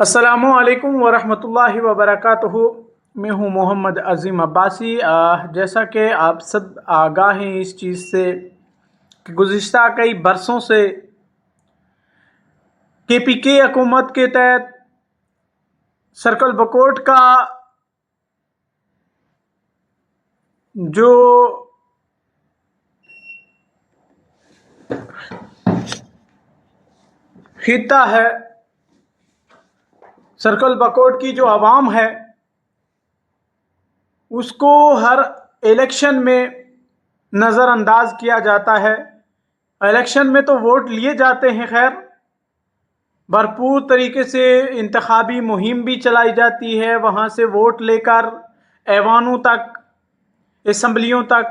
السلام علیکم ورحمۃ اللہ وبرکاتہ۔ میں ہوں محمد عظیم عباسی۔ جیسا کہ آپ سب آگاہ ہیں اس چیز سے کہ گزشتہ کئی برسوں سے KPK حکومت کے تحت سرکل بکوٹ کا جو خطہ ہے، سرکل بکوٹ کی جو عوام ہے، اس کو ہر الیکشن میں نظر انداز کیا جاتا ہے۔ الیکشن میں تو ووٹ لیے جاتے ہیں، خیر بھرپور طریقے سے انتخابی مہم بھی چلائی جاتی ہے، وہاں سے ووٹ لے کر ایوانوں تک، اسمبلیوں تک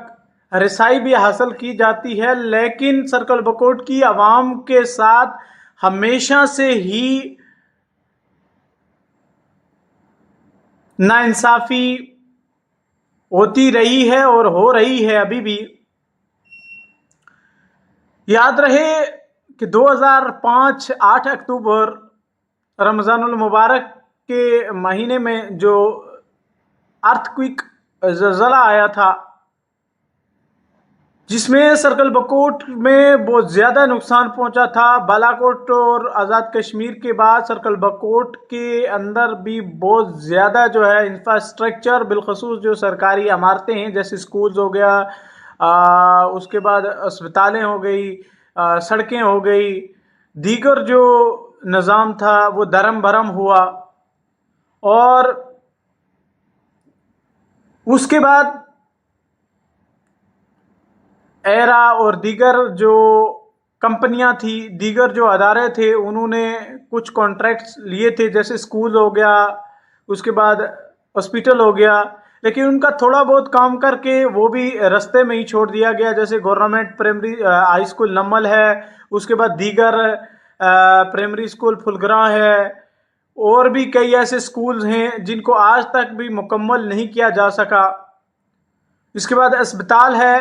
رسائی بھی حاصل کی جاتی ہے، لیکن سرکل بکوٹ کی عوام کے ساتھ ہمیشہ سے ہی ناانصافی ہوتی رہی ہے اور ہو رہی ہے ابھی بھی۔ یاد رہے کہ 2005 8 اکتوبر رمضان المبارک کے مہینے میں جو ارتھ زلزلہ آیا تھا، جس میں سرکل بکوٹ میں بہت زیادہ نقصان پہنچا تھا۔ بالاکوٹ اور آزاد کشمیر کے بعد سرکل بکوٹ کے اندر بھی بہت زیادہ جو ہے انفراسٹرکچر، بالخصوص جو سرکاری عمارتیں ہیں جیسے سکولز ہو گیا، اس کے بعد اسپتالیں ہو گئی، سڑکیں ہو گئی، دیگر جو نظام تھا وہ درم برم ہوا۔ اور اس کے بعد ایرا اور دیگر جو کمپنیاں تھی، دیگر جو ادارے تھے، انہوں نے کچھ کانٹریکٹس لیے تھے، جیسے سکول ہو گیا، اس کے بعد ہاسپٹل ہو گیا، لیکن ان کا تھوڑا بہت کام کر کے وہ بھی رستے میں ہی چھوڑ دیا گیا، جیسے government primary high school Namal ہے، اس کے بعد دیگر پرائمری اسکول پھلگراں ہے، اور بھی کئی ایسے سکولز ہیں جن کو آج تک بھی مکمل نہیں کیا جا سکا۔ اس کے بعد اسپتال ہے،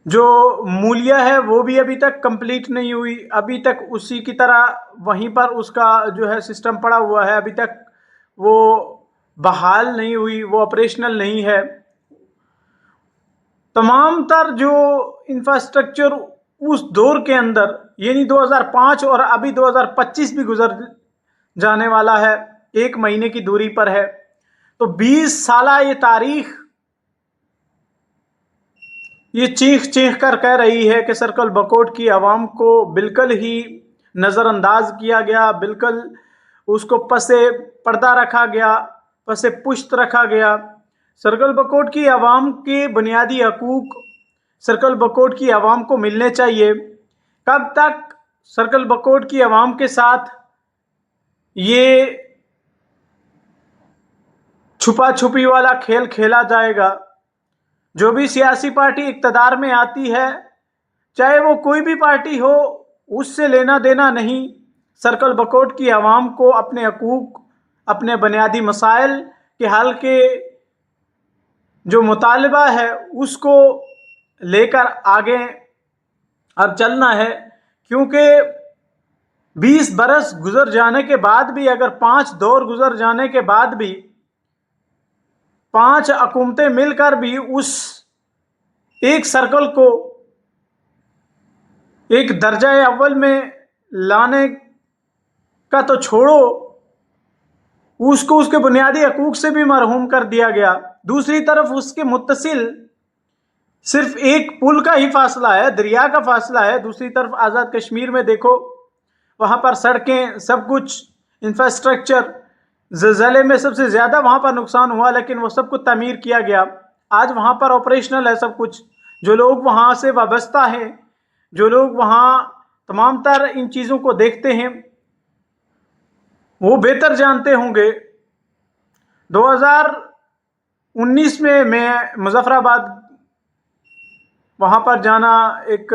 جو مولیہ ہے وہ بھی ابھی تک کمپلیٹ نہیں ہوئی، ابھی تک اسی کی طرح وہیں پر اس کا جو ہے سسٹم پڑا ہوا ہے، ابھی تک وہ بحال نہیں ہوئی، وہ آپریشنل نہیں ہے۔ تمام تر جو انفراسٹرکچر اس دور کے اندر، یعنی 2005 اور ابھی 2025 بھی گزر جانے والا ہے، 1 مہینے کی دوری پر ہے، تو 20 سالہ یہ تاریخ یہ چیخ چیخ کر کہہ رہی ہے کہ سرکل بکوٹ کی عوام کو بالکل ہی نظر انداز کیا گیا، بالکل اس کو پس پردہ رکھا گیا، پس پشت رکھا گیا۔ سرکل بکوٹ کی عوام کے بنیادی حقوق سرکل بکوٹ کی عوام کو ملنے چاہیے۔ کب تک سرکل بکوٹ کی عوام کے ساتھ یہ چھپا چھپی والا کھیل کھیلا جائے گا؟ جو بھی سیاسی پارٹی اقتدار میں آتی ہے، چاہے وہ کوئی بھی پارٹی ہو، اس سے لینا دینا نہیں۔ سرکل بکوٹ کی عوام کو اپنے حقوق، اپنے بنیادی مسائل کے حل کے جو مطالبہ ہے اس کو لے کر آگے اب چلنا ہے، کیونکہ 20 برس گزر جانے کے بعد بھی، اگر 5 دور گزر جانے کے بعد بھی، 5 حکومتیں مل کر بھی اس ایک سرکل کو ایک درجہ اول میں لانے کا تو چھوڑو، اس کو اس کے بنیادی حقوق سے بھی محروم کر دیا گیا۔ دوسری طرف اس کے متصل صرف ایک پل کا ہی فاصلہ ہے، دریا کا فاصلہ ہے۔ دوسری طرف آزاد کشمیر میں دیکھو، وہاں پر سڑکیں، سب کچھ انفراسٹرکچر، زلزلے میں سب سے زیادہ وہاں پر نقصان ہوا، لیکن وہ سب کچھ تعمیر کیا گیا، آج وہاں پر آپریشنل ہے سب کچھ۔ جو لوگ وہاں سے وابستہ ہیں، جو لوگ وہاں تمام تر ان چیزوں کو دیکھتے ہیں، وہ بہتر جانتے ہوں گے۔ 2019 میں مظفر آباد وہاں پر جانا ایک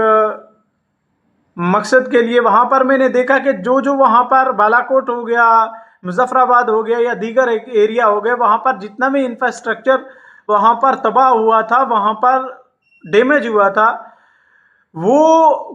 مقصد کے لیے، وہاں پر میں نے دیکھا کہ جو وہاں پر بالاکوٹ ہو گیا، مظفر آباد ہو گیا یا دیگر ایریا ہو گئے، وہاں پر جتنا بھی انفراسٹرکچر وہاں پر تباہ ہوا تھا، وہاں پر ڈیمیج ہوا تھا، وہ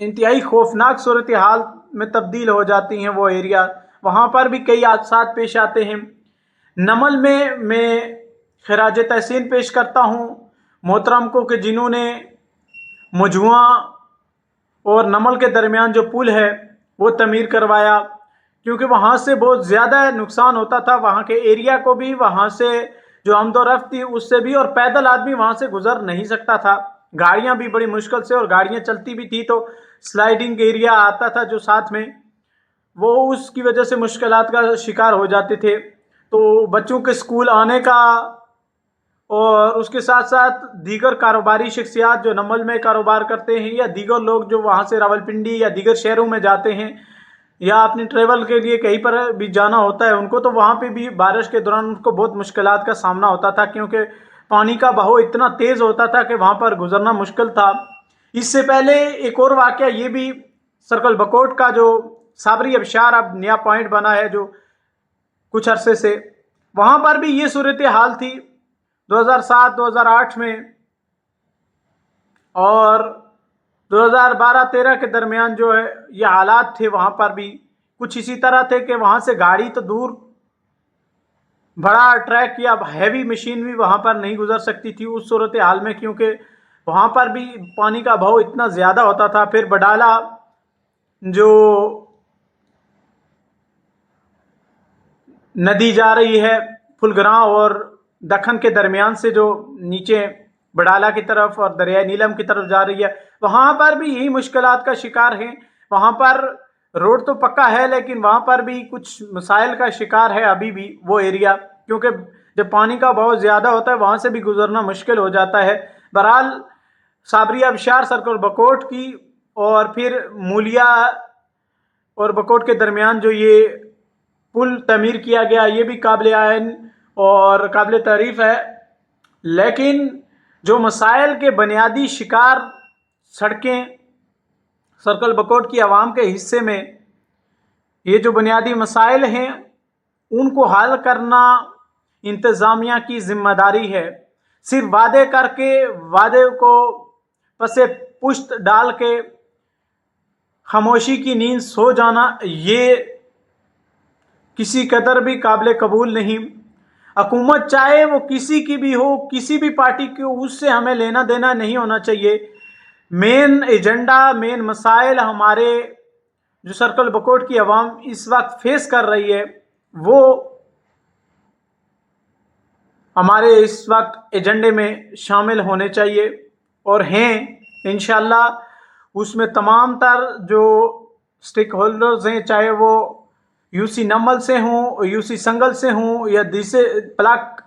انتہائی خوفناک صورتحال میں تبدیل ہو جاتی ہیں وہ ایریا. وہاں پر بھی کئی حادثات پیش آتے ہیں. نمل میں خراج تحسین پیش کرتا ہوں محترم کو کہ جنہوں نے مجھواں اور نمل کے درمیان جو پل ہے وہ تعمیر کروایا، کیونکہ وہاں سے بہت زیادہ نقصان ہوتا تھا وہاں کے ایریا کو بھی، وہاں سے جو آمد و رفت تھی اس سے بھی، اور پیدل آدمی وہاں سے گزر نہیں سکتا تھا. گاڑیاں بھی بڑی مشکل سے، اور گاڑیاں چلتی بھی تھی تو سلائیڈنگ ایریا آتا تھا جو ساتھ میں، وہ اس کی وجہ سے مشکلات کا شکار ہو جاتے تھے. تو بچوں کے اسکول آنے کا اور اس کے ساتھ ساتھ دیگر کاروباری شخصیات جو نمل میں کاروبار کرتے ہیں، یا دیگر لوگ جو وہاں سے راولپنڈی یا دیگر شہروں میں جاتے ہیں یا اپنی ٹریول کے لیے کہیں پر بھی جانا ہوتا ہے ان کو، تو وہاں پہ بھی بارش کے دوران ان کو بہت مشکلات کا سامنا ہوتا تھا، کیونکہ پانی کا بہاؤ اتنا تیز ہوتا تھا کہ وہاں پر گزرنا مشکل تھا. اس سے پہلے ایک اور واقعہ یہ بھی سرکل بکوٹ کا، جو صابری ابشار اب نیا پوائنٹ بنا ہے جو کچھ عرصے سے، وہاں پر بھی یہ صورتحال تھی 2007-2008 میں، اور 2012-13 کے درمیان جو ہے یہ حالات تھے. وہاں پر بھی کچھ اسی طرح تھے کہ وہاں سے گاڑی تو دور، بڑا ٹریک یا ہیوی مشین بھی وہاں پر نہیں گزر سکتی تھی اس صورتحال میں، کیونکہ وہاں پر بھی پانی کا بہاؤ اتنا زیادہ ہوتا تھا. پھر بڈالہ جو ندی جا رہی ہے پھلگراں اور دکن کے درمیان سے، جو نیچے بڈالہ کی طرف اور دریائے نیلم کی طرف جا رہی ہے، وہاں پر بھی یہی مشکلات کا شکار ہیں. وہاں پر روڈ تو پکا ہے لیکن وہاں پر بھی کچھ مسائل کا شکار ہے ابھی بھی وہ ایریا، کیونکہ جب پانی کا بہت زیادہ ہوتا ہے وہاں سے بھی گزرنا مشکل ہو جاتا ہے. بہرحال صابری ابشار سرکل بکوٹ کی، اور پھر مولیا اور بکوٹ کے درمیان جو یہ پل تعمیر کیا گیا، یہ بھی قابل عین اور قابل تعریف ہے. لیکن جو مسائل کے بنیادی شکار سڑکیں سرکل بکوٹ کی عوام کے حصے میں، یہ جو بنیادی مسائل ہیں ان کو حل کرنا انتظامیہ کی ذمہ داری ہے. صرف وعدے کر کے، وعدے کو پس پشت ڈال کے خاموشی کی نیند سو جانا، یہ کسی قدر بھی قابل قبول نہیں. حکومت چاہے وہ کسی کی بھی ہو، کسی بھی پارٹی کی ہو، اس سے ہمیں لینا دینا نہیں ہونا چاہیے. مین ایجنڈا، مین مسائل ہمارے جو سرکل بکوٹ کی عوام اس وقت فیس کر رہی ہے، وہ ہمارے اس وقت ایجنڈے میں شامل ہونے چاہیے اور ہیں انشاءاللہ. اس میں تمام تر جو سٹیک ہولڈرز ہیں، چاہے وہ یو سی نمل سے ہوں، یو سی سنگل سے ہوں، یا پلاک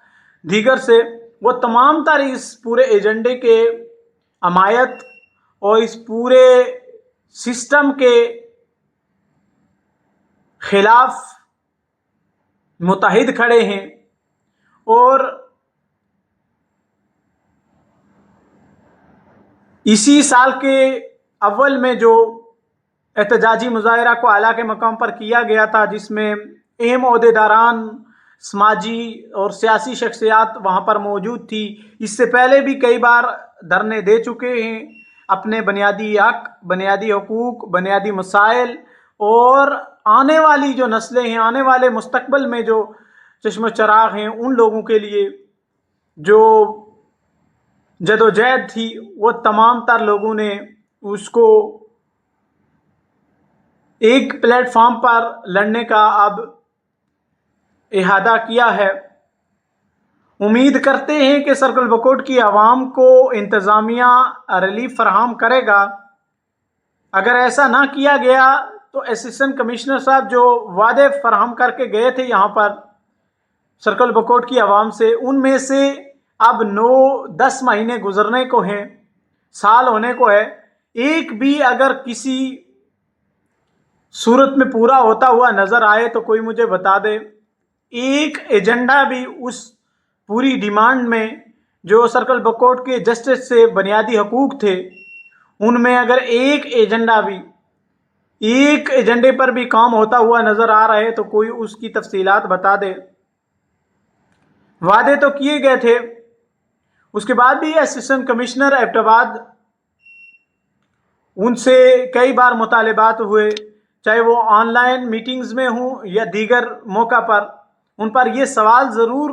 دیگر سے، وہ تمام تر اس پورے ایجنڈے کے حمایت اور اس پورے سسٹم کے خلاف متحد کھڑے ہیں. اور اسی سال کے اول میں جو احتجاجی مظاہرہ کو اعلیٰ کے مقام پر کیا گیا تھا، جس میں اہم عہدیداران، سماجی اور سیاسی شخصیات وہاں پر موجود تھی. اس سے پہلے بھی کئی بار دھرنے دے چکے ہیں اپنے بنیادی حق، بنیادی حقوق، بنیادی مسائل، اور آنے والی جو نسلیں ہیں، آنے والے مستقبل میں جو چشم و چراغ ہیں، ان لوگوں کے لیے جو جدوجہد تھی، وہ تمام تر لوگوں نے اس کو ایک پلیٹ فارم پر لڑنے کا اب احاطہ کیا ہے. امید کرتے ہیں کہ سرکل بکوٹ کی عوام کو انتظامیہ ریلیف فراہم کرے گا. اگر ایسا نہ کیا گیا تو اسسٹنٹ کمشنر صاحب جو وعدے فراہم کر کے گئے تھے یہاں پر سرکل بکوٹ کی عوام سے، ان میں سے اب 9-10 مہینے گزرنے کو ہیں، سال ہونے کو ہے. ایک بھی اگر کسی صورت میں پورا ہوتا ہوا نظر آئے تو کوئی مجھے بتا دے. ایک ایجنڈا بھی اس پوری ڈیمانڈ میں جو سرکل بکوٹ کے جسٹس سے بنیادی حقوق تھے، ان میں اگر ایک ایجنڈے پر بھی کام ہوتا ہوا نظر آ رہا ہے تو کوئی اس کی تفصیلات بتا دے. وعدے تو کیے گئے تھے. اس کے بعد بھی اسسٹنٹ کمشنر ایبٹ آباد ان سے کئی بار مطالبات ہوئے، چاہے وہ آن لائن میٹنگز میں ہوں یا دیگر موقع پر، ان پر یہ سوال ضرور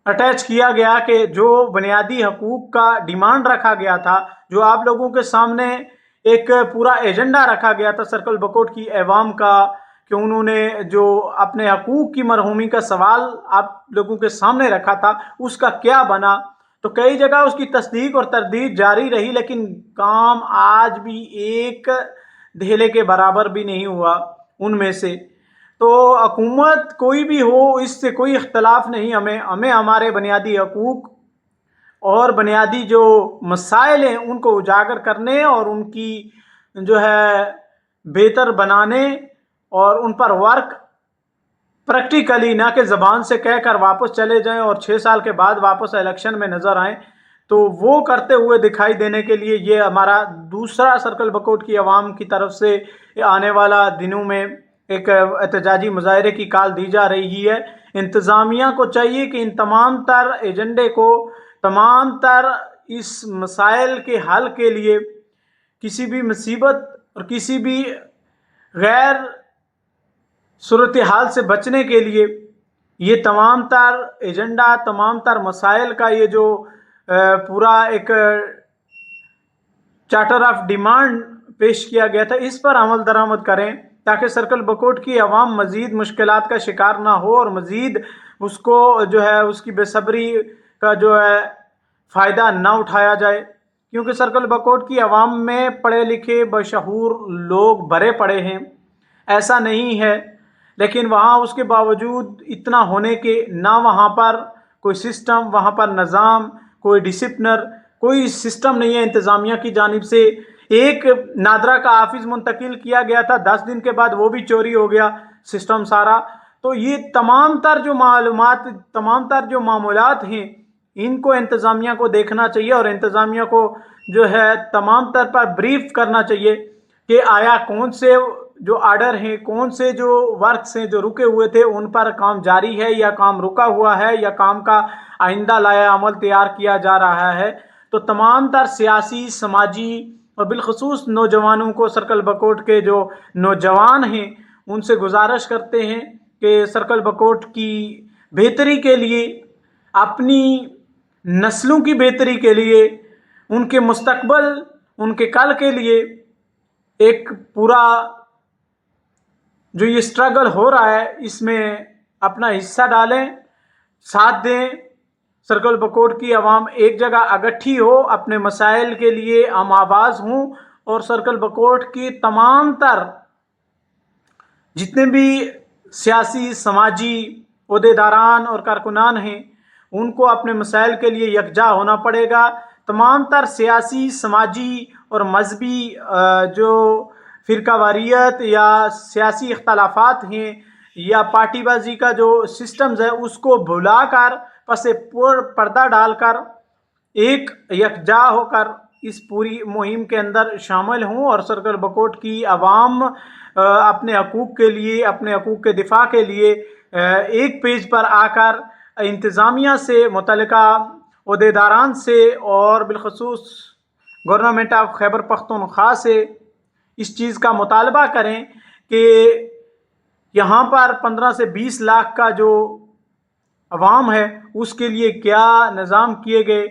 اٹیچ کیا گیا کہ جو بنیادی حقوق کا ڈیمانڈ رکھا گیا تھا، جو آپ لوگوں کے سامنے ایک پورا ایجنڈا رکھا گیا تھا سرکل بکوٹ کی عوام کا، کہ انہوں نے جو اپنے حقوق کی مرحومی کا سوال آپ لوگوں کے سامنے رکھا تھا، اس کا کیا بنا؟ تو کئی جگہ اس کی تصدیق اور تردید جاری رہی، لیکن کام آج بھی ایک دھیلے کے برابر بھی نہیں ہوا ان میں سے۔ تو حکومت کوئی بھی ہو، اس سے کوئی اختلاف نہیں، ہمیں ہمارے بنیادی حقوق اور بنیادی جو مسائل ہیں ان کو اجاگر کرنے اور ان کی جو ہے بہتر بنانے اور ان پر ورک پریکٹیکلی، نہ کہ زبان سے کہہ کر واپس چلے جائیں اور 6 سال کے بعد واپس الیکشن میں نظر آئیں، تو وہ کرتے ہوئے دکھائی دینے کے لیے یہ ہمارا دوسرا سرکل بکوٹ کی عوام کی طرف سے آنے والا دنوں میں ایک احتجاجی مظاہرے کی کال دی جا رہی ہے۔ انتظامیہ کو چاہیے کہ ان تمام تر ایجنڈے کو، تمام تر اس مسائل کے حل کے لیے، کسی بھی مصیبت اور کسی بھی غیر صورتحال سے بچنے کے لیے، یہ تمام تر ایجنڈا، تمام تر مسائل کا یہ جو پورا ایک چارٹر آف ڈیمانڈ پیش کیا گیا تھا، اس پر عمل درآمد کریں تاکہ سرکل بکوٹ کی عوام مزید مشکلات کا شکار نہ ہو اور مزید اس کو جو ہے اس کی بے صبری کا جو ہے فائدہ نہ اٹھایا جائے، کیونکہ سرکل بکوٹ کی عوام میں پڑھے لکھے بشعور لوگ بھرے پڑے ہیں، ایسا نہیں ہے، لیکن وہاں اس کے باوجود اتنا ہونے کے نہ وہاں پر کوئی سسٹم، وہاں پر نظام، کوئی ڈسپلنر، کوئی سسٹم نہیں ہے انتظامیہ کی جانب سے۔ ایک نادرا کا آفس منتقل کیا گیا تھا، 10 دن کے بعد وہ بھی چوری ہو گیا سسٹم سارا۔ تو یہ تمام تر جو معلومات، تمام تر جو معمولات ہیں، ان کو انتظامیہ کو دیکھنا چاہیے اور انتظامیہ کو جو ہے تمام تر پر بریف کرنا چاہیے کہ آیا کون سے جو آرڈر ہیں، کون سے جو ورکس ہیں جو رکے ہوئے تھے، ان پر کام جاری ہے یا کام رکا ہوا ہے یا کام کا آئندہ لایا عمل تیار کیا جا رہا ہے۔ تو تمام تر سیاسی، سماجی اور بالخصوص نوجوانوں کو، سرکل بکوٹ کے جو نوجوان ہیں ان سے گزارش کرتے ہیں کہ سرکل بکوٹ کی بہتری کے لیے، اپنی نسلوں کی بہتری کے لیے، ان کے مستقبل، ان کے کل کے لیے ایک پورا جو یہ اسٹرگل ہو رہا ہے اس میں اپنا حصہ ڈالیں، ساتھ دیں۔ سرکل بکوٹ کی عوام ایک جگہ اکٹھی ہو، اپنے مسائل کے لیے ہم آواز ہوں، اور سرکل بکوٹ کی تمام تر جتنے بھی سیاسی، سماجی عہدیداران اور کارکنان ہیں، ان کو اپنے مسائل کے لیے یکجا ہونا پڑے گا۔ تمام تر سیاسی، سماجی اور مذہبی جو فرقہ واریت یا سیاسی اختلافات ہیں یا پارٹی بازی کا جو سسٹمز ہے، اس کو بھلا کر، پس پردہ ڈال کر، ایک یکجا ہو کر اس پوری مہم کے اندر شامل ہوں، اور سرکل بکوٹ کی عوام اپنے حقوق کے لیے، اپنے حقوق کے دفاع کے لیے ایک پیج پر آ کر انتظامیہ سے، متعلقہ عہدیداران سے اور بالخصوص گورنمنٹ آف خیبر پختونخوا سے اس چیز کا مطالبہ کریں کہ یہاں پر 15 سے 20 لاکھ کا جو عوام ہے اس کے لیے کیا نظام کیے گئے،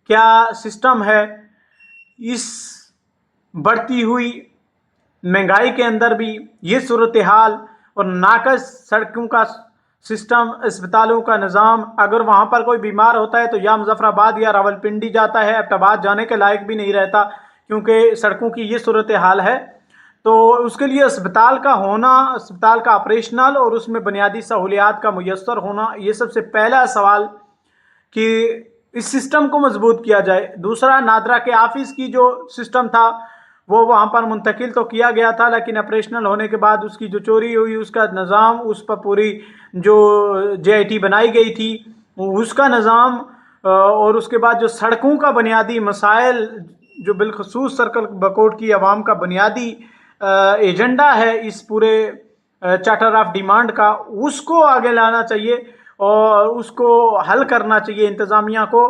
کیا سسٹم ہے۔ اس بڑھتی ہوئی مہنگائی کے اندر بھی یہ صورتحال اور ناقص سڑکوں کا سسٹم، اسپتالوں کا نظام، اگر وہاں پر کوئی بیمار ہوتا ہے تو یا مظفر آباد یا راولپنڈی جاتا ہے، ایبٹ آباد جانے کے لائق بھی نہیں رہتا، کیونکہ سڑکوں کی یہ صورتحال ہے۔ تو اس کے لیے اسپتال کا ہونا، اسپتال کا آپریشنل اور اس میں بنیادی سہولیات کا میسر ہونا، یہ سب سے پہلا سوال کہ اس سسٹم کو مضبوط کیا جائے۔ دوسرا، نادرا کے آفس کی جو سسٹم تھا وہ وہاں پر منتقل تو کیا گیا تھا، لیکن آپریشنل ہونے کے بعد اس کی جو چوری ہوئی، اس کا نظام، اس پر پوری جو JIT بنائی گئی تھی اس کا نظام، اور اس کے بعد جو سڑکوں کا بنیادی مسائل جو بالخصوص سرکل بکوٹ کی عوام کا بنیادی ایجنڈا ہے اس پورے چارٹر آف ڈیمانڈ کا، اس کو آگے لانا چاہیے اور اس کو حل کرنا چاہیے انتظامیہ کو۔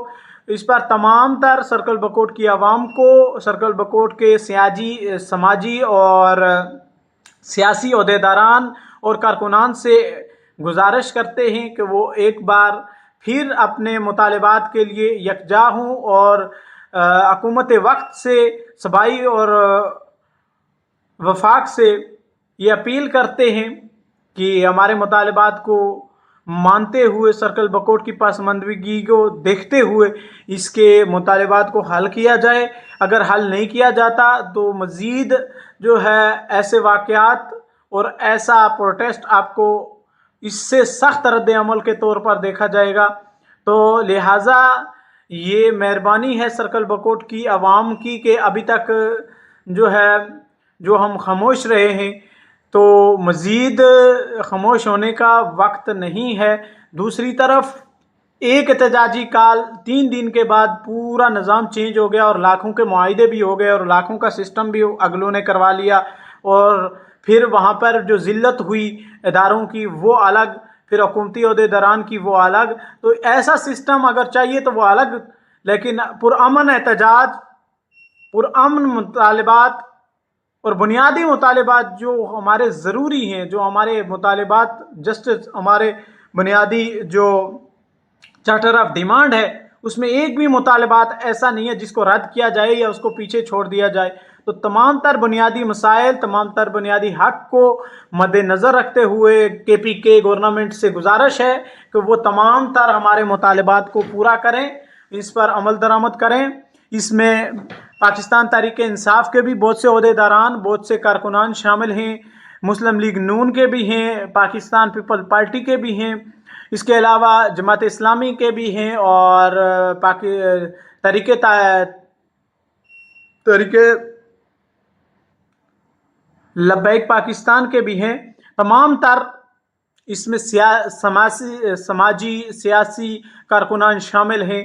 اس پر تمام تر سرکل بکوٹ کی عوام کو، سرکل بکوٹ کے سماجی اور سیاسی عہدیداران اور کارکنان سے گزارش کرتے ہیں کہ وہ ایک بار پھر اپنے مطالبات کے لیے یکجا ہوں اور حکومت وقت سے، صوبائی اور وفاق سے یہ اپیل کرتے ہیں کہ ہمارے مطالبات کو مانتے ہوئے، سرکل بکوٹ کی پسماندگی کو دیکھتے ہوئے اس کے مطالبات کو حل کیا جائے۔ اگر حل نہیں کیا جاتا تو مزید جو ہے ایسے واقعات اور ایسا پروٹیسٹ آپ کو اس سے سخت رد عمل کے طور پر دیکھا جائے گا۔ تو لہٰذا یہ مہربانی ہے سرکل بکوٹ کی عوام کی کہ ابھی تک جو ہم خاموش رہے ہیں، تو مزید خاموش ہونے کا وقت نہیں ہے۔ دوسری طرف ایک احتجاجی کال 3 دن کے بعد پورا نظام چینج ہو گیا اور لاکھوں کے معاہدے بھی ہو گئے اور لاکھوں کا سسٹم بھی اگلوں نے کروا لیا، اور پھر وہاں پر جو ذلت ہوئی اداروں کی وہ الگ، پھر حکومتی عہدیداران کی وہ الگ۔ تو ایسا سسٹم اگر چاہیے تو وہ الگ، لیکن پرامن احتجاج، پرامن مطالبات اور بنیادی مطالبات جو ہمارے ضروری ہیں، جو ہمارے مطالبات جسٹس، ہمارے بنیادی جو چارٹر آف ڈیمانڈ ہے، اس میں ایک بھی مطالبات ایسا نہیں ہے جس کو رد کیا جائے یا اس کو پیچھے چھوڑ دیا جائے۔ تو تمام تر بنیادی مسائل، تمام تر بنیادی حق کو مد نظر رکھتے ہوئے KPK گورنمنٹ سے گزارش ہے کہ وہ تمام تر ہمارے مطالبات کو پورا کریں، اس پر عمل درآمد کریں۔ اس میں پاکستان تحریک انصاف کے بھی بہت سے عہدیداران، بہت سے کارکنان شامل ہیں، مسلم لیگ نون کے بھی ہیں، پاکستان پیپل پارٹی کے بھی ہیں، اس کے علاوہ جماعت اسلامی کے بھی ہیں، اور تحریک لبیک پاکستان کے بھی ہیں۔ تمام تر اس میں سماجی سیاسی کارکنان شامل ہیں،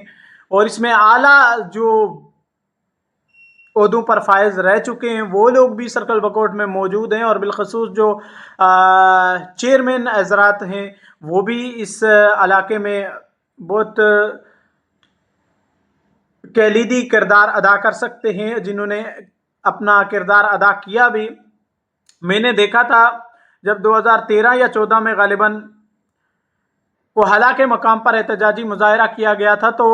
اور اس میں اعلیٰ جو عہدوں پر فائز رہ چکے ہیں وہ لوگ بھی سرکل بکوٹ میں موجود ہیں، اور بالخصوص جو چیئرمین حضرات ہیں وہ بھی اس علاقے میں بہت کلیدی کردار ادا کر سکتے ہیں، جنہوں نے اپنا کردار ادا کیا بھی۔ میں نے دیکھا تھا جب 2013 یا 14 میں غالباً کوہلا کے مقام پر احتجاجی مظاہرہ کیا گیا تھا، تو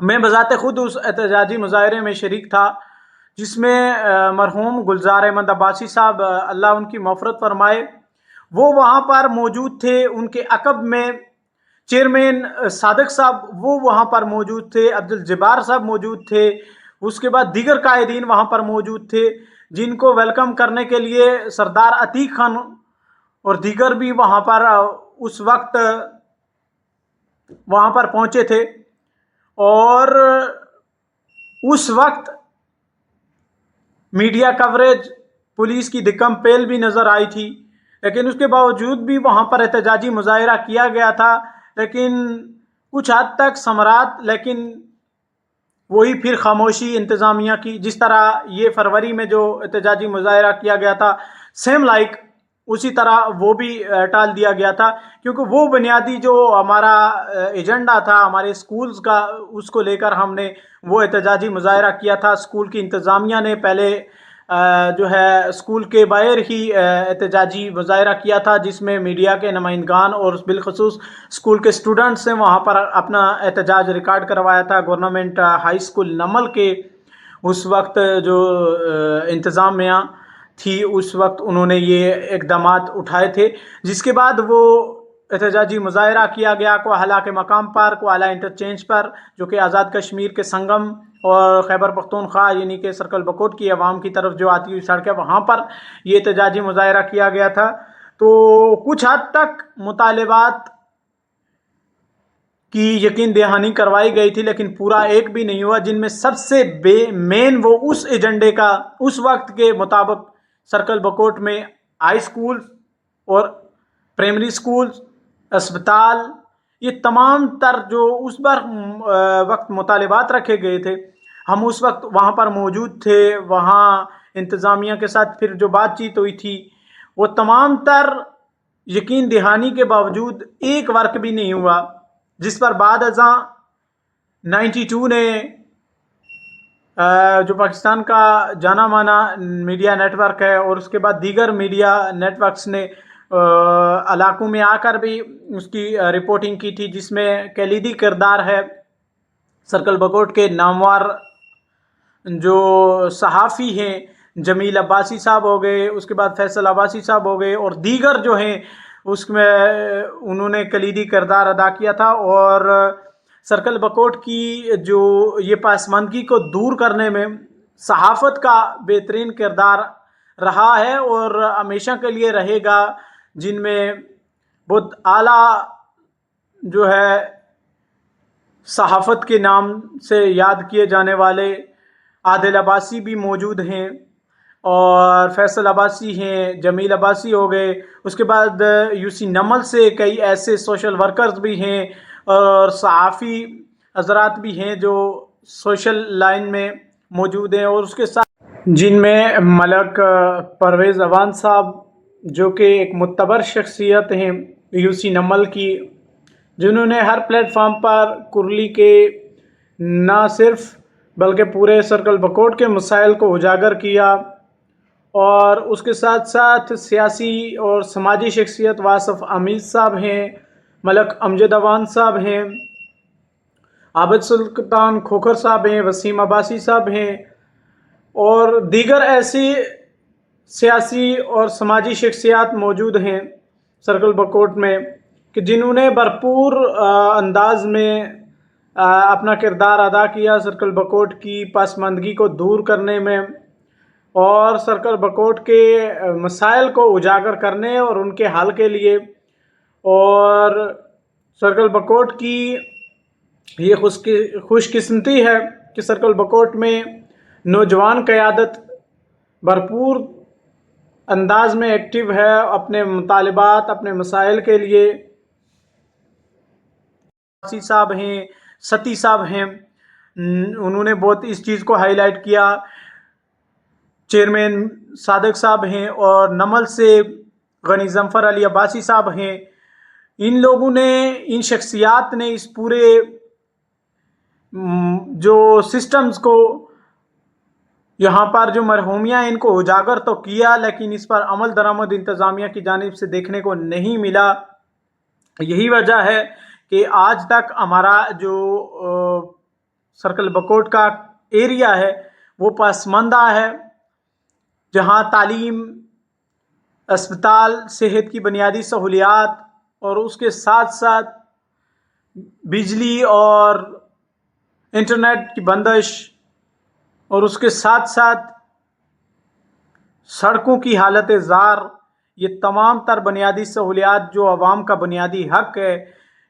میں بذات خود اس احتجاجی مظاہرے میں شریک تھا، جس میں مرحوم گلزار احمد عباسی صاحب، اللہ ان کی مغفرت فرمائے، وہ وہاں پر موجود تھے۔ ان کے عقب میں چیئرمین صادق صاحب وہ وہاں پر موجود تھے، عبدالجبار صاحب موجود تھے، اس کے بعد دیگر قائدین وہاں پر موجود تھے، جن کو ویلکم کرنے کے لیے سردار عتیق خان اور دیگر بھی وہاں پر اس وقت وہاں پر پہنچے تھے۔ اور اس وقت میڈیا کوریج، پولیس کی دکم پیل بھی نظر آئی تھی، لیکن اس کے باوجود بھی وہاں پر احتجاجی مظاہرہ کیا گیا تھا، لیکن کچھ حد تک ثمرات، لیکن وہی پھر خاموشی انتظامیہ کی۔ جس طرح یہ فروری میں جو احتجاجی مظاہرہ کیا گیا تھا سیم لائک، اسی طرح وہ بھی ٹال دیا گیا تھا، کیونکہ وہ بنیادی جو ہمارا ایجنڈا تھا ہمارے اسکولز کا، اس کو لے کر ہم نے وہ احتجاجی مظاہرہ کیا تھا۔ اسکول کی انتظامیہ نے پہلے جو ہے اسکول کے باہر ہی احتجاجی مظاہرہ کیا تھا، جس میں میڈیا کے نمائندگان اور بالخصوص اسکول کے اسٹوڈنٹس نے وہاں پر اپنا احتجاج ریکارڈ کروایا تھا۔ گورنمنٹ ہائی اسکول نمل کے اس وقت جو انتظامیہ تھی، اس وقت انہوں نے یہ اقدامات اٹھائے تھے، جس کے بعد وہ احتجاجی مظاہرہ کیا گیا کوہلا کے مقام پر، کوہلا انٹرچینج پر، جو کہ آزاد کشمیر کے سنگم اور خیبر پختونخوا یعنی کہ سرکل بکوٹ کی عوام کی طرف جو آتی ہوئی سڑک ہے وہاں پر یہ احتجاجی مظاہرہ کیا گیا تھا۔ تو کچھ حد تک مطالبات کی یقین دہانی کروائی گئی تھی، لیکن پورا ایک بھی نہیں ہوا، جن میں سب سے مین وہ اس ایجنڈے کا اس وقت کے مطابق سرکل بکوٹ میں ہائی اسکول اور پرائمری اسکول، اسپتال، یہ تمام تر جو اس وقت مطالبات رکھے گئے تھے، ہم اس وقت وہاں پر موجود تھے۔ وہاں انتظامیہ کے ساتھ پھر جو بات چیت ہوئی تھی، وہ تمام تر یقین دہانی کے باوجود ایک ورک بھی نہیں ہوا، جس پر بعد ازاں 92 نے جو پاکستان کا جانا مانا میڈیا نیٹ ورک ہے، اور اس کے بعد دیگر میڈیا نیٹ ورکس نے علاقوں میں آ کر بھی اس کی رپورٹنگ کی تھی، جس میں کلیدی کردار ہے سرکل بکوٹ کے نامور جو صحافی ہیں، جمیل عباسی صاحب ہو گئے، اس کے بعد فیصل عباسی صاحب ہو گئے، اور دیگر جو ہیں اس میں انہوں نے کلیدی کردار ادا کیا تھا، اور سرکل بکوٹ کی جو یہ پسماندگی کو دور کرنے میں صحافت کا بہترین کردار رہا ہے اور ہمیشہ کے لیے رہے گا، جن میں بہت اعلیٰ جو ہے صحافت کے نام سے یاد کیے جانے والے عادل عباسی بھی موجود ہیں، اور فیصل عباسی ہیں، جمیل عباسی ہو گئے، اس کے بعد UC نمل سے کئی ایسے سوشل ورکرز بھی ہیں اور صحافی حضرات بھی ہیں جو سوشل لائن میں موجود ہیں، اور اس کے ساتھ جن میں ملک پرویز اعوان صاحب جو کہ ایک معتبر شخصیت ہیں UC نمل کی، جنہوں نے ہر پلیٹ فارم پر کرلی کے نہ صرف بلکہ پورے سرکل بکوٹ کے مسائل کو اجاگر کیا، اور اس کے ساتھ ساتھ سیاسی اور سماجی شخصیت واصف امید صاحب ہیں، ملک امجد اعوان صاحب ہیں، عابد سلطان کھوکھر صاحب ہیں، وسیم عباسی صاحب ہیں، اور دیگر ایسی سیاسی اور سماجی شخصیات موجود ہیں سرکل بکوٹ میں کہ جنہوں نے بھرپور انداز میں اپنا کردار ادا کیا سرکل بکوٹ کی پسماندگی کو دور کرنے میں، اور سرکل بکوٹ کے مسائل کو اجاگر کرنے اور ان کے حل کے لیے، اور سرکل بکوٹ کی یہ خوش قسمتی ہے کہ سرکل بکوٹ میں نوجوان قیادت بھرپور انداز میں ایکٹیو ہے اپنے مطالبات، اپنے مسائل کے لیے۔ صاحب ہیں، ستی صاحب ہیں، انہوں نے بہت اس چیز کو ہائی لائٹ کیا، چیئرمین صادق صاحب ہیں، اور نمل سے غنی ظفر علی عباسی صاحب ہیں۔ ان لوگوں نے، ان شخصیات نے اس پورے جو سسٹمز کو یہاں پر جو مرحومیاں ان کو اجاگر تو کیا، لیکن اس پر عمل درآمد انتظامیہ کی جانب سے دیکھنے کو نہیں ملا۔ یہی وجہ ہے کہ آج تک ہمارا جو سرکل بکوٹ کا ایریا ہے وہ پسماندہ ہے، جہاں تعلیم، اسپتال، صحت کی بنیادی سہولیات، اور اس کے ساتھ ساتھ بجلی اور انٹرنیٹ کی بندش، اور اس کے ساتھ ساتھ سڑکوں کی حالت زار، یہ تمام تر بنیادی سہولیات جو عوام کا بنیادی حق ہے،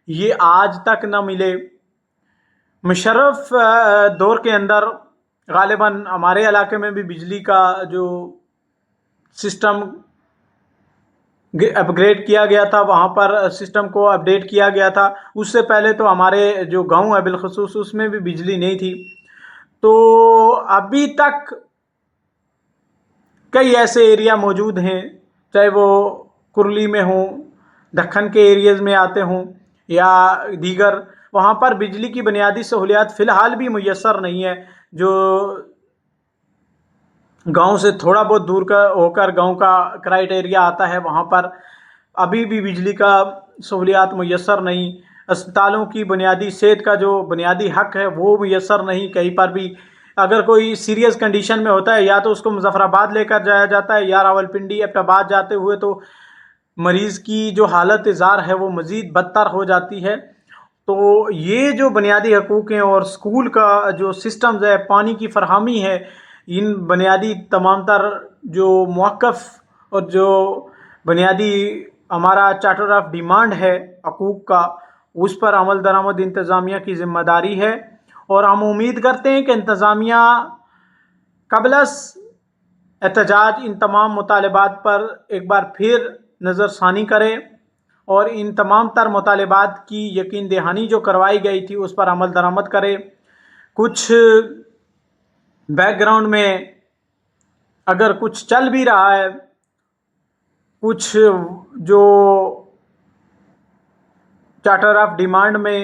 یہ آج تک نہ ملے۔ مشرف دور کے اندر غالباً ہمارے علاقے میں بھی بجلی کا جو سسٹم اپ گریڈ کیا گیا تھا، وہاں پر سسٹم کو اپ ڈیٹ کیا گیا تھا۔ اس سے پہلے تو ہمارے جو گاؤں ہے بالخصوص اس میں بھی بجلی نہیں تھی۔ تو ابھی تک کئی ایسے ایریا موجود ہیں، چاہے وہ کرلی میں ہوں، دکن کے ایریاز میں آتے ہوں یا دیگر، وہاں پر بجلی کی بنیادی سہولیات فی الحال بھی میسر نہیں ہے۔ جو گاؤں سے تھوڑا بہت دور ہو کر گاؤں کا کرائٹیریا آتا ہے، وہاں پر ابھی بھی بجلی کا سہولیات میسر نہیں۔ اسپتالوں کی بنیادی صحت کا جو بنیادی حق ہے وہ میسر نہیں۔ کہیں پر بھی اگر کوئی سیریس کنڈیشن میں ہوتا ہے، یا تو اس کو مظفر آباد لے کر جایا جاتا ہے، یا راولپنڈی، ایبٹ آباد جاتے ہوئے تو مریض کی جو حالت زار ہے وہ مزید بدتر ہو جاتی ہے۔ تو یہ جو بنیادی حقوق ہیں اور اسکول کا جو سسٹمز ہے، پانی کی فراہمی ہے، ان بنیادی تمام تر جو موقف اور جو بنیادی ہمارا چارٹر آف ڈیمانڈ ہے حقوق کا، اس پر عمل درآمد انتظامیہ کی ذمہ داری ہے، اور ہم امید کرتے ہیں کہ انتظامیہ قبل از احتجاج ان تمام مطالبات پر ایک بار پھر نظر ثانی کرے، اور ان تمام تر مطالبات کی یقین دہانی جو کروائی گئی تھی اس پر عمل درآمد کرے۔ کچھ بیک گراؤنڈ میں اگر کچھ چل بھی رہا ہے، کچھ جو چارٹر آف ڈیمانڈ میں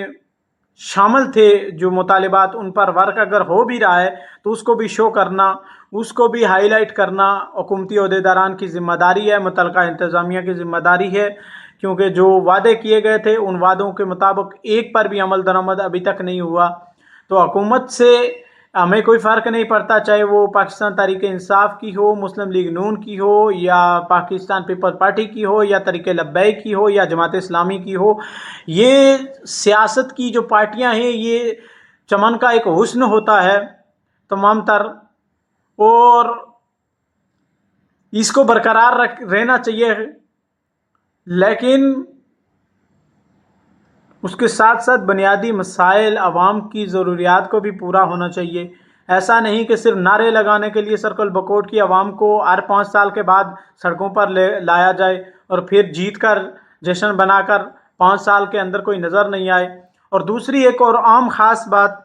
شامل تھے جو مطالبات ان پر ورک اگر ہو بھی رہا ہے تو اس کو بھی شو کرنا، اس کو بھی ہائی لائٹ کرنا حکومتی عہدیداران کی ذمہ داری ہے، متعلقہ انتظامیہ کی ذمہ داری ہے، کیونکہ جو وعدے کیے گئے تھے ان وعدوں کے مطابق ایک پر بھی عمل درآمد ابھی تک نہیں ہوا۔ تو حکومت سے ہمیں کوئی فرق نہیں پڑتا، چاہے وہ پاکستان تحریک انصاف کی ہو، مسلم لیگ نون کی ہو، یا پاکستان پیپل پارٹی کی ہو، یا تحریک لبیک کی ہو، یا جماعت اسلامی کی ہو۔ یہ سیاست کی جو پارٹیاں ہیں یہ چمن کا ایک حسن ہوتا ہے تمام تر، اور اس کو برقرار رہنا چاہیے، لیکن اس کے ساتھ ساتھ بنیادی مسائل عوام کی ضروریات کو بھی پورا ہونا چاہیے۔ ایسا نہیں کہ صرف نعرے لگانے کے لیے سرکل بکوٹ کی عوام کو ہر 5 سال کے بعد سڑکوں پر لایا جائے اور پھر جیت کر جشن بنا کر 5 سال کے اندر کوئی نظر نہیں آئے۔ اور دوسری ایک اور عام خاص بات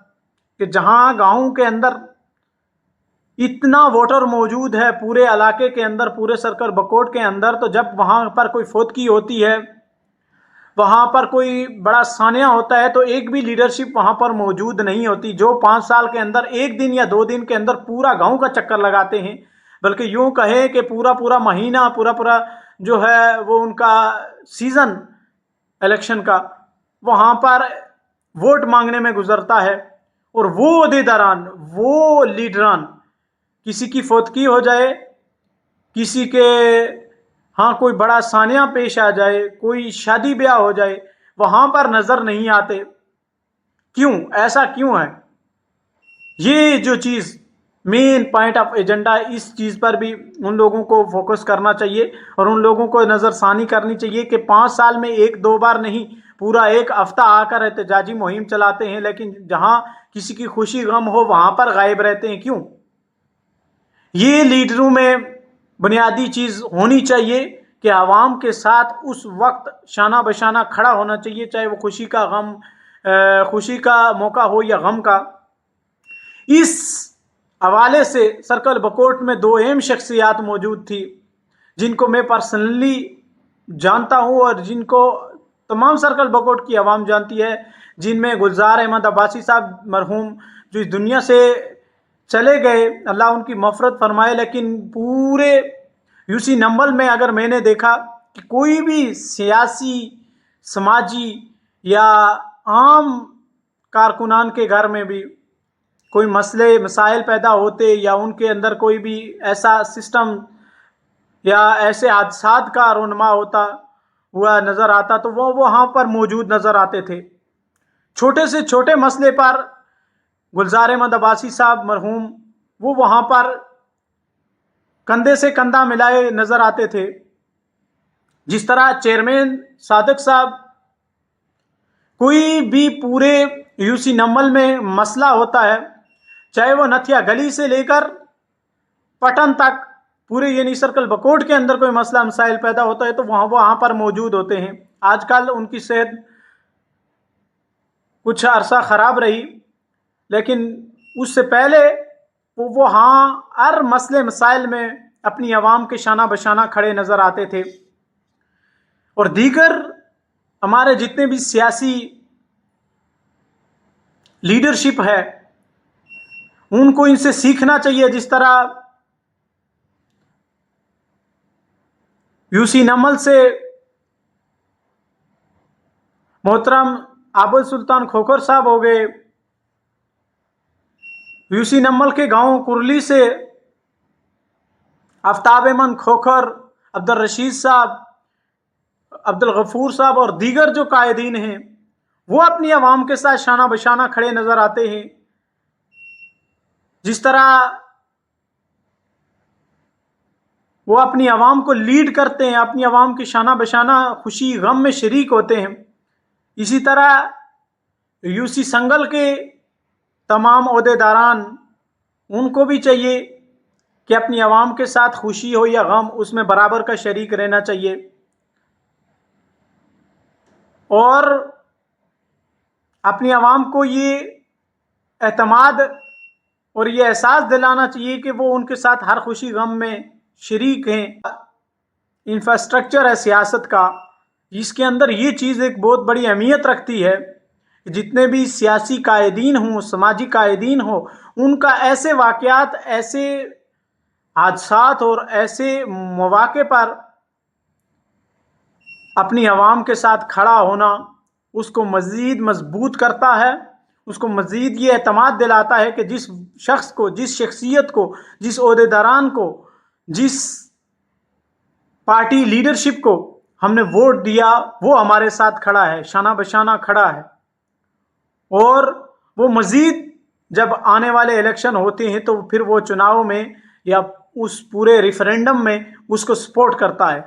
کہ جہاں گاؤں کے اندر اتنا ووٹر موجود ہے پورے علاقے کے اندر، پورے سرکل بکوٹ کے اندر، تو جب وہاں پر کوئی فوتگی ہوتی ہے، وہاں پر کوئی بڑا سانحہ ہوتا ہے، تو ایک بھی لیڈرشپ وہاں پر موجود نہیں ہوتی جو 5 سال کے اندر 1 دن یا 2 دن کے اندر پورا گاؤں کا چکر لگاتے ہیں، بلکہ یوں کہیں کہ پورا مہینہ، پورا جو ہے وہ ان کا سیزن الیکشن کا وہاں پر ووٹ مانگنے میں گزرتا ہے۔ اور وہ عہدیداران، وہ لیڈران، کسی کی فوتگی ہو جائے، کسی کے ہاں کوئی بڑا سانحہ پیش آ جائے، کوئی شادی بیاہ ہو جائے، وہاں پر نظر نہیں آتے۔ کیوں؟ ایسا کیوں ہے؟ یہ جو چیز مین پوائنٹ آف ایجنڈا، اس چیز پر بھی ان لوگوں کو فوکس کرنا چاہیے اور ان لوگوں کو نظر ثانی کرنی چاہیے کہ 5 سال میں 1-2 بار نہیں، پورا 1 ہفتہ آ کر احتجاجی مہم چلاتے ہیں، لیکن جہاں کسی کی خوشی غم ہو وہاں پر غائب رہتے ہیں۔ کیوں؟ یہ لیڈروں میں بنیادی چیز ہونی چاہیے کہ عوام کے ساتھ اس وقت شانہ بشانہ کھڑا ہونا چاہیے، چاہے وہ خوشی کا موقع ہو یا غم کا۔ اس حوالے سے سرکل بکوٹ میں 2 اہم شخصیات موجود تھی جن کو میں پرسنلی جانتا ہوں اور جن کو تمام سرکل بکوٹ کی عوام جانتی ہے، جن میں گلزار احمد عباسی صاحب مرحوم جو اس دنیا سے چلے گئے، اللہ ان کی مغفرت فرمائے، لیکن پورے یوسی نمبل میں اگر میں نے دیکھا کہ کوئی بھی سیاسی، سماجی یا عام کارکنان کے گھر میں بھی کوئی مسائل پیدا ہوتے یا ان کے اندر کوئی بھی ایسا سسٹم یا ایسے حادثات کا رونما ہوا نظر آتا تو وہ وہاں پر موجود نظر آتے تھے۔ چھوٹے سے چھوٹے مسئلے پر گلزار احمد عباسی صاحب مرحوم وہ وہاں پر کندھے سے کندھا ملائے نظر آتے تھے۔ جس طرح چیئرمین صادق صاحب، کوئی بھی پورے یوسی نمبل میں مسئلہ ہوتا ہے، چاہے وہ نتھیا گلی سے لے کر پٹن تک، پورے یعنی سرکل بکوٹ کے اندر کوئی مسئلہ مسائل پیدا ہوتا ہے تو وہاں پر موجود ہوتے ہیں۔ آج کل ان کی صحت کچھ عرصہ خراب رہی، لیکن اس سے پہلے وہ ہر مسئلے مسائل میں اپنی عوام کے شانہ بشانہ کھڑے نظر آتے تھے۔ اور دیگر ہمارے جتنے بھی سیاسی لیڈرشپ ہے ان کو ان سے سیکھنا چاہیے، جس طرح یوسی نمل سے محترم عابد سلطان کھوکھر صاحب ہو گئے، یوسی نمل کے گاؤں کرلی سے آفتاب احمد کھوکھر، عبدالرشید صاحب، عبدالغفور صاحب اور دیگر جو قائدین ہیں وہ اپنی عوام کے ساتھ شانہ بشانہ کھڑے نظر آتے ہیں۔ جس طرح وہ اپنی عوام کو لیڈ کرتے ہیں، اپنی عوام کی شانہ بشانہ خوشی غم میں شریک ہوتے ہیں، اسی طرح یوسی سنگل کے تمام عہدیداران ان کو بھی چاہیے کہ اپنی عوام کے ساتھ خوشی ہو یا غم اس میں برابر کا شریک رہنا چاہیے، اور اپنی عوام کو یہ اعتماد اور یہ احساس دلانا چاہیے کہ وہ ان کے ساتھ ہر خوشی غم میں شریک ہیں۔ انفراسٹرکچر ہے سیاست کا، جس کے اندر یہ چیز ایک بہت بڑی اہمیت رکھتی ہے جتنے بھی سیاسی قائدین ہوں، سماجی قائدین ہوں، ان کا ایسے واقعات، ایسے حادثات اور ایسے مواقع پر اپنی عوام کے ساتھ کھڑا ہونا اس کو مزید مضبوط کرتا ہے، اس کو مزید یہ اعتماد دلاتا ہے کہ جس شخص کو، جس شخصیت کو، جس عہدیداران کو، جس پارٹی لیڈرشپ کو ہم نے ووٹ دیا وہ ہمارے ساتھ کھڑا ہے، شانہ بشانہ کھڑا ہے، اور وہ مزید جب آنے والے الیکشن ہوتے ہیں تو پھر وہ چناؤ میں یا اس پورے ریفرینڈم میں اس کو سپورٹ کرتا ہے۔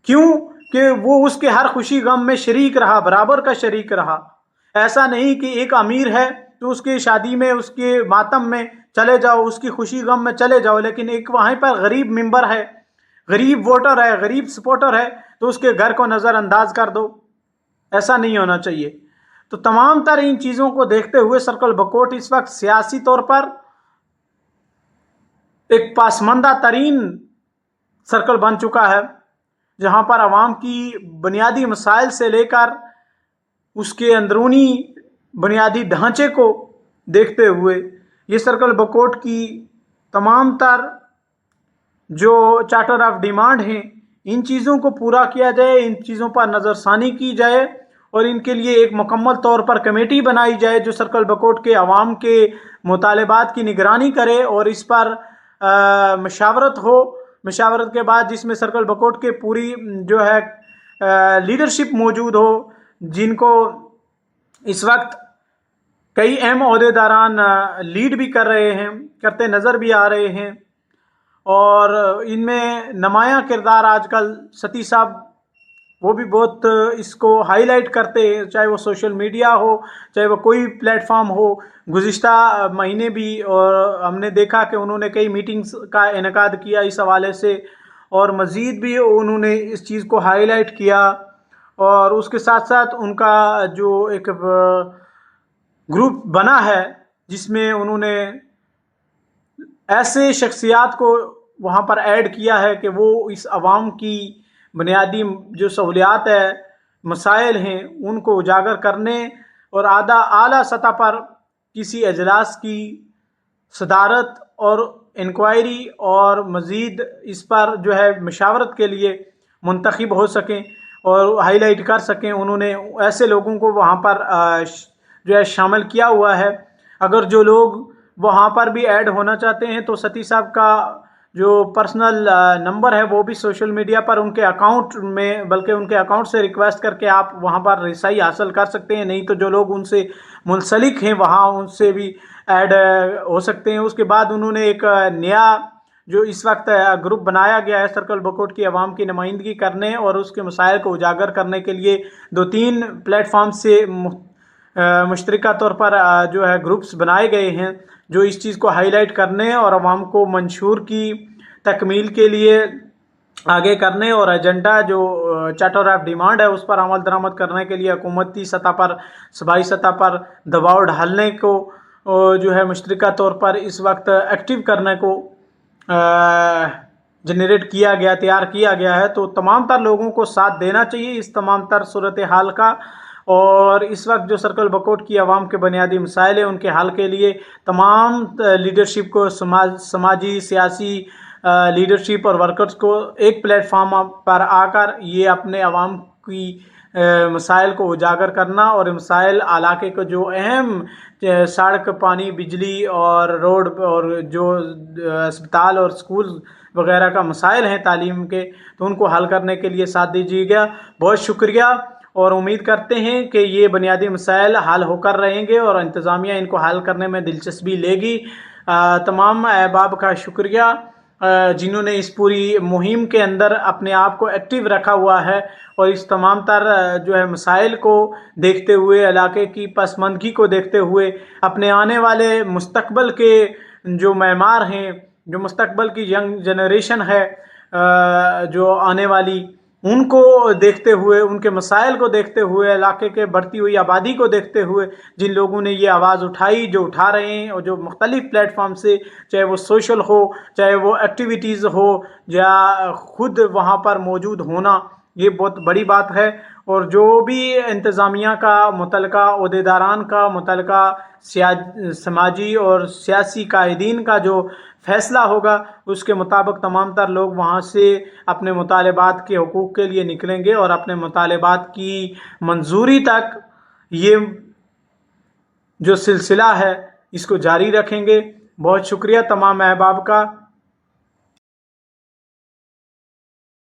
کیوں کہ وہ اس کے ہر خوشی غم میں شریک رہا، برابر کا شریک رہا۔ ایسا نہیں کہ ایک امیر ہے تو اس کی شادی میں، اس کے ماتم میں چلے جاؤ، اس کی خوشی غم میں چلے جاؤ، لیکن ایک وہاں پر غریب ممبر ہے، غریب ووٹر ہے، غریب سپورٹر ہے تو اس کے گھر کو نظر انداز کر دو۔ ایسا نہیں ہونا چاہیے۔ تو تمام تر ان چیزوں کو دیکھتے ہوئے سرکل بکوٹ اس وقت سیاسی طور پر ایک پسماندہ ترین سرکل بن چکا ہے، جہاں پر عوام کی بنیادی مسائل سے لے کر اس کے اندرونی بنیادی ڈھانچے کو دیکھتے ہوئے یہ سرکل بکوٹ کی تمام تر جو چارٹر آف ڈیمانڈ ہیں ان چیزوں کو پورا کیا جائے، ان چیزوں پر نظر ثانی کی جائے اور ان کے لیے ایک مکمل طور پر کمیٹی بنائی جائے جو سرکل بکوٹ کے عوام کے مطالبات کی نگرانی کرے اور اس پر مشاورت ہو، مشاورت کے بعد جس میں سرکل بکوٹ کے پوری جو ہے لیڈرشپ موجود ہو، جن کو اس وقت کئی اہم عہدیداران لیڈ بھی کر رہے ہیں، کرتے نظر بھی آ رہے ہیں، اور ان میں نمایاں کردار آج کل ستی صاحب وہ بھی بہت اس کو ہائی لائٹ کرتے ہیں، چاہے وہ سوشل میڈیا ہو، چاہے وہ کوئی پلیٹ فارم ہو۔ گزشتہ مہینے بھی اور ہم نے دیکھا کہ انہوں نے کئی میٹنگز کا انعقاد کیا اس حوالے سے، اور مزید بھی انہوں نے اس چیز کو ہائی لائٹ کیا، اور اس کے ساتھ ساتھ ان کا جو ایک گروپ بنا ہے جس میں انہوں نے ایسے شخصیات کو وہاں پر ایڈ کیا ہے کہ وہ اس عوام کی بنیادی جو سہولیات ہے، مسائل ہیں، ان کو اجاگر کرنے اور اعلیٰ سطح پر کسی اجلاس کی صدارت اور انکوائری اور مزید اس پر جو ہے مشاورت کے لیے منتخب ہو سکیں اور ہائی لائٹ کر سکیں۔ انہوں نے ایسے لوگوں کو وہاں پر جو ہے شامل کیا ہوا ہے۔ اگر جو لوگ وہاں پر بھی ایڈ ہونا چاہتے ہیں تو ستی صاحب کا جو پرسنل نمبر ہے وہ بھی سوشل میڈیا پر ان کے اکاؤنٹ میں، بلکہ ان کے اکاؤنٹ سے ریکویسٹ کر کے آپ وہاں پر رسائی حاصل کر سکتے ہیں، نہیں تو جو لوگ ان سے منسلک ہیں وہاں ان سے بھی ایڈ ہو سکتے ہیں۔ اس کے بعد انہوں نے ایک نیا جو اس وقت گروپ بنایا گیا ہے سرکل بکوٹ کی عوام کی نمائندگی کرنے اور اس کے مسائل کو اجاگر کرنے کے لیے 2-3 پلیٹ فارم سے مشترکہ طور پر جو ہے گروپس بنائے گئے ہیں جو اس چیز کو ہائی لائٹ کرنے اور عوام کو منشور کی تکمیل کے لیے آگے کرنے اور ایجنڈا جو چارٹر آف ڈیمانڈ ہے اس پر عمل درآمد کرنے کے لیے حکومتی سطح پر، صوبائی سطح پر دباؤ ڈالنے کو جو ہے مشترکہ طور پر اس وقت ایکٹیو کرنے کو جنریٹ کیا گیا، تیار کیا گیا ہے۔ تو تمام تر لوگوں کو ساتھ دینا چاہیے اس تمام تر صورتحال کا، اور اس وقت جو سرکل بکوٹ کی عوام کے بنیادی مسائل ہیں ان کے حل کے لیے تمام لیڈرشپ کو، سماجی سیاسی لیڈرشپ اور ورکرز کو ایک پلیٹ فارم پر آ کر یہ اپنے عوام کی مسائل کو اجاگر کرنا اور مسائل علاقے کو جو اہم سڑک، پانی، بجلی اور روڈ اور جو اسپتال اور سکول وغیرہ کا مسائل ہیں تعلیم کے، تو ان کو حل کرنے کے لیے ساتھ دیجیے گا۔ بہت شکریہ، اور امید کرتے ہیں کہ یہ بنیادی مسائل حل ہو کر رہیں گے اور انتظامیہ ان کو حل کرنے میں دلچسپی لے گی۔ تمام احباب کا شکریہ جنہوں نے اس پوری مہم کے اندر اپنے آپ کو ایکٹیو رکھا ہوا ہے اور اس تمام تر جو ہے مسائل کو دیکھتے ہوئے، علاقے کی پسماندگی کو دیکھتے ہوئے، اپنے آنے والے مستقبل کے جو معمار ہیں، جو مستقبل کی ینگ جنریشن ہے جو آنے والی، ان کو دیکھتے ہوئے، ان کے مسائل کو دیکھتے ہوئے، علاقے کے بڑھتی ہوئی آبادی کو دیکھتے ہوئے جن لوگوں نے یہ آواز اٹھائی، جو اٹھا رہے ہیں، اور جو مختلف پلیٹ فارم سے، چاہے وہ سوشل ہو، چاہے وہ ایکٹیویٹیز ہو، یا خود وہاں پر موجود ہونا، یہ بہت بڑی بات ہے، اور جو بھی انتظامیہ کا، متعلقہ عہدیداران کا، متعلقہ سماجی اور سیاسی قائدین کا جو فیصلہ ہوگا اس کے مطابق تمام تر لوگ وہاں سے اپنے مطالبات کے حقوق کے لیے نکلیں گے اور اپنے مطالبات کی منظوری تک یہ جو سلسلہ ہے اس کو جاری رکھیں گے۔ بہت شکریہ تمام احباب کا۔